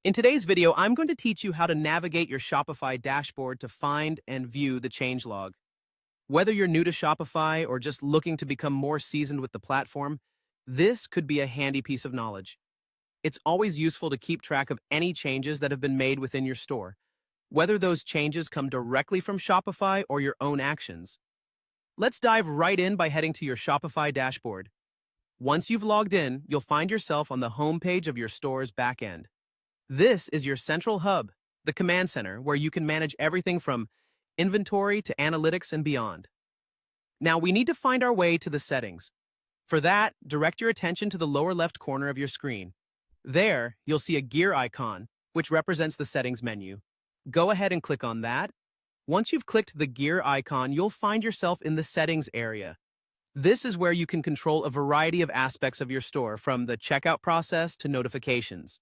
In today's video, I'm going to teach you how to navigate your Shopify dashboard to find and view the changelog. Whether you're new to Shopify or just looking to become more seasoned with the platform, this could be a handy piece of knowledge. It's always useful to keep track of any changes that have been made within your store, whether those changes come directly from Shopify or your own actions. Let's dive right in by heading to your Shopify dashboard. Once you've logged in, you'll find yourself on the home page of your store's backend. This is your central hub, the command center, where you can manage everything from inventory to analytics and beyond. Now, we need to find our way to the settings. For that, direct your attention to the lower left corner of your screen. There, you'll see a gear icon, which represents the settings menu. Go ahead and click on that. Once you've clicked the gear icon, you'll find yourself in the settings area. This is where you can control a variety of aspects of your store, from the checkout process to notifications.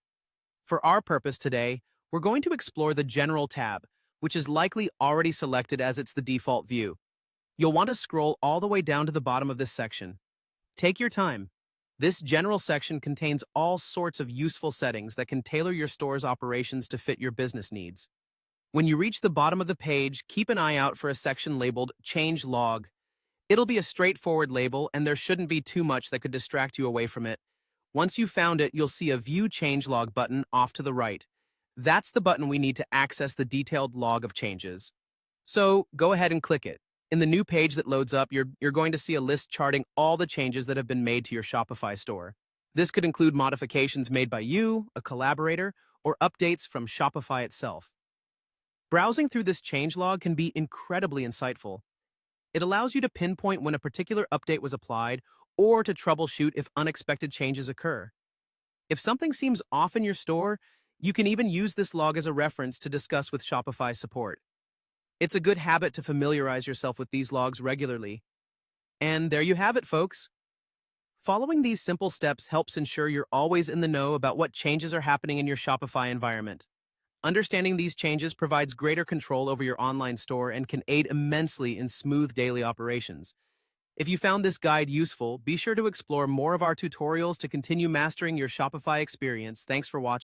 For our purpose today, we're going to explore the General tab, which is likely already selected as it's the default view. You'll want to scroll all the way down to the bottom of this section. Take your time. This General section contains all sorts of useful settings that can tailor your store's operations to fit your business needs. When you reach the bottom of the page, keep an eye out for a section labeled changelog. It'll be a straightforward label, and there shouldn't be too much that could distract you away from it. Once you've found it, you'll see a View Changelog button off to the right. That's the button we need to access the detailed log of changes. So go ahead and click it. In the new page that loads up, you're going to see a list charting all the changes that have been made to your Shopify store. This could include modifications made by you, a collaborator, or updates from Shopify itself. Browsing through this changelog can be incredibly insightful. It allows you to pinpoint when a particular update was applied or to troubleshoot if unexpected changes occur. If something seems off in your store, you can even use this log as a reference to discuss with Shopify support. It's a good habit to familiarize yourself with these logs regularly. And there you have it, folks. Following these simple steps helps ensure you're always in the know about what changes are happening in your Shopify environment. Understanding these changes provides greater control over your online store and can aid immensely in smooth daily operations. If you found this guide useful, be sure to explore more of our tutorials to continue mastering your Shopify experience. Thanks for watching.